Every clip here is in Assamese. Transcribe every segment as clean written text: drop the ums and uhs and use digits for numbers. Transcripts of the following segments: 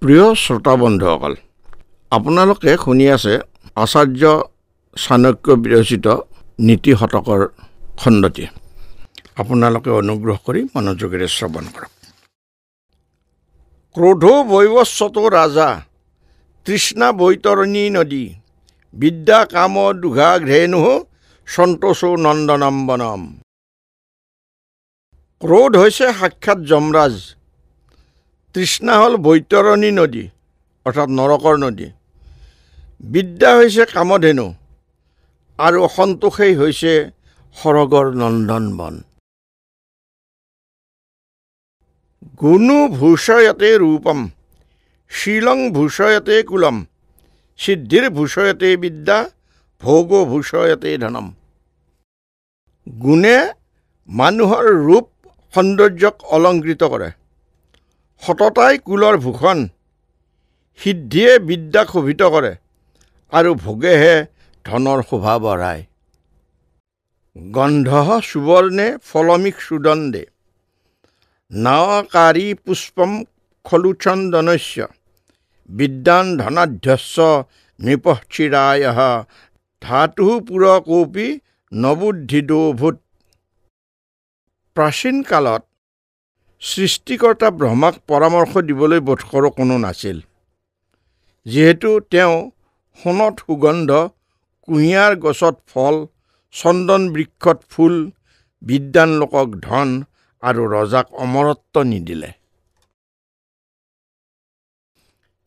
প্ৰিয় শ্ৰোতা বন্ধুসকল, আপোনালোকে শুনি আছে আচাৰ্য চাণক্য বিৰচিত নীতি শতকৰ খণ্ডটি। আপোনালোকে অনুগ্ৰহ কৰি মনোযোগেৰে শ্ৰৱণ কৰক। ক্ৰোধো বৈৱস্বতো ৰাজা, তৃষ্ণা বৈতৰণী নদী, বিদ্যা কাম দুঘা ঘ্ৰেণু, সন্তোষো নন্দনম বনম। ক্ৰোধ হৈছে সাক্ষাৎ যমৰাজ, তৃষ্ণা হ'ল বৈতৰণী নদী অৰ্থাৎ নৰকৰ নদী, বিদ্যা হৈছে কামধেনু আৰু সন্তোষেই হৈছে সৰগৰ নন্দন বন। গুণো ভূষয়তে ৰূপম, শীলং ভূষয়তে কুলম, সিদ্ধিৰ ভূষয়তে বিদ্যা, ভোগ ভূষয়তে ধনম। গুণে মানুহৰ ৰূপ সৌন্দৰ্যক অলংকৃত কৰে, সততাই কুলৰ ভূষণ, সিদ্ধিয়ে বিদ্যাক শোভিত কৰে আৰু ভোগেহে ধনৰ শোভা বঢ়ায়। গন্ধ সুবৰ্ণে ফলমিক সুদণ্ডে, নাৱকাৰী পুষ্পম খলু চন্দনস্য, বিদ্যান ধনাঢ্যস্য নৃপশ্চিৰায়ঃ, ধাতু পুৰকোপি নবুদ্ধিদোভূত। প্ৰাচীন কালত সৃষ্টিকৰ্তা ব্ৰহ্মাক পৰামৰ্শ দিবলৈ বোধকৰো কোনো নাছিল, যিহেতু তেওঁ সোণত সুগন্ধ, কুঁহিয়াৰ গছত ফল, চন্দন বৃক্ষত ফুল, বিদ্যান লোকক ধন আৰু ৰজাক অমৰত্ব নিদিলে।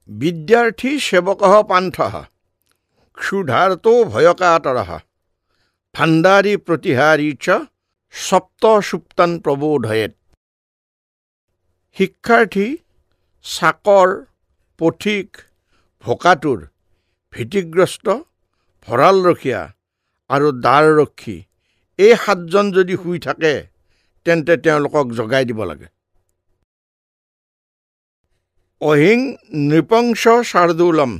বিদ্যাৰ্থী সেৱকঃ পান্থঃ, ক্ষুধাৰ্তো ভয়কাতৰঃ, ভাণ্ডাৰী প্ৰতিহাৰী চ সপ্ত সুপ্তান প্ৰবোধয়েৎ। শিক্ষাৰ্থী, চাকৰ, পথিক, ভোকাতুৰ, ভীতিগ্ৰস্ত, ভঁৰালৰখীয়া আৰু দ্বাৰৰক্ষী এই 7জন যদি শুই থাকে তেন্তে তেওঁলোকক জগাই দিব লাগে। অহিং নৃপংস শাৰ্দূলম,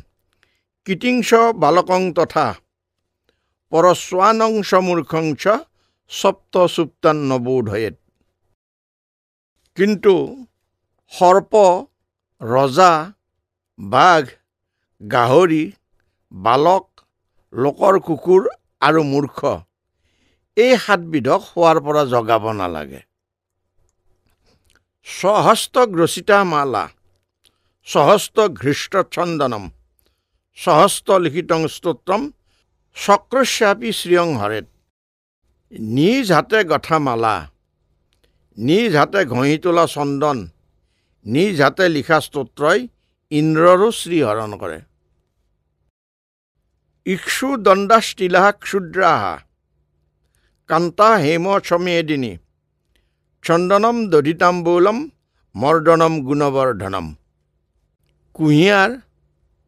কীটিংস বালকং তথা, পৰস্বানং মূৰ্খং চ সপ্ত সুপ্তান নবোধয়েৎ। কিন্তু সৰ্প, ৰজা, বাঘ, গাহৰি, বালক, লোকৰ কুকুৰ আৰু মূৰ্খ এই 7বিধক শোৱাৰ পৰা জগাব নালাগে। স্বহস্ত গ্ৰচিতা মালা, সহস্ত ঘৃষ্ট চন্দনম, সহস্ত লিখিতং স্তোত্ৰম, চক্ৰস্যাপি শ্ৰিয়ং হৰেৎ। নিজ হাতে গঠা মালা, নিজ হাতে ঘঁহি তোলা চন্দন, নিজ হাতে লিখা স্তোত্ৰই ইন্দ্ৰৰো শ্ৰীহৰণ কৰে। ইক্ষু দণ্ডাষ্টিলাহ ক্ষুদ্ৰাহ, কান্তা হেম চমেদিনী, চন্দনম দধিতাম্বুলম, মৰ্দনম গুণবৰ্ধনম। কুঁহিয়াৰ,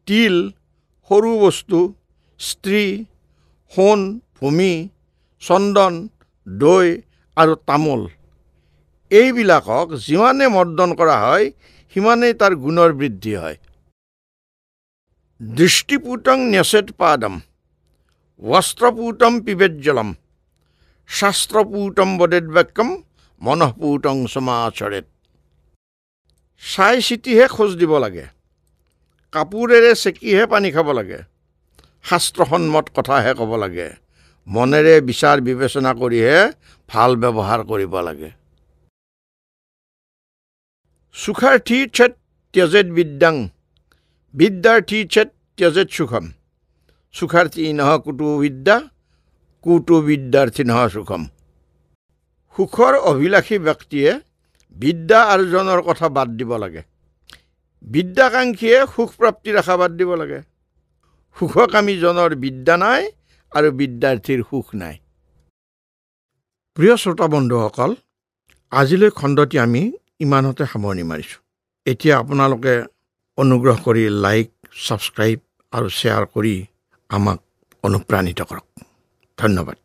তিল, সৰু বস্তু, স্ত্ৰী, সোণ, ভূমি, চন্দন, দৈ আৰু তামোল এইবিলাকক যিমানে মৰ্দন কৰা হয় সিমানেই তাৰ গুণৰ বৃদ্ধি হয়। দৃষ্টিপূতং ন্যসেত পাদম, বস্ত্ৰপূতম পিবেত জলম, শাস্ত্ৰপূতম বদেত বাক্যম, মনঃপূতং সমাচৰেত। চাই চিতিহে খোজ দিব লাগে, কাপোৰেৰে চেকিহে পানী খাব লাগে, শাস্ত্ৰসন্মত কথাহে ক'ব লাগে, মনেৰে বিচাৰ বিবেচনা কৰিহে ভাল ব্যৱহাৰ কৰিব লাগে। সুখাৰ্থী চেত ত্যজেত বিদ্যাং, বিদ্যাৰ্থী চেত ত্যজেত সুখম, সুখাৰ্থী নহ কুতো বিদ্যা, কুতো বিদ্যাৰ্থী নহ সুখম। সুখৰ অভিলাষী ব্যক্তিয়ে বিদ্যা আৰ্জনৰ কথা বাদ দিব লাগে, বিদ্যাকাংক্ষীয়ে সুখ প্ৰাপ্তিৰ আশা বাদ দিব লাগে। সুখকামীজনৰ বিদ্যা নাই আৰু বিদ্যাৰ্থীৰ সুখ নাই। প্ৰিয় শ্ৰোতা বন্ধুসকল, আজিলৈ খণ্ডটি আমি ইমানতে সামৰণি মাৰিছোঁ। এতিয়া আপোনালোকে অনুগ্ৰহ কৰি লাইক, ছাবস্ক্ৰাইব আৰু শ্বেয়াৰ কৰি আমাক অনুপ্ৰাণিত কৰক। ধন্যবাদ।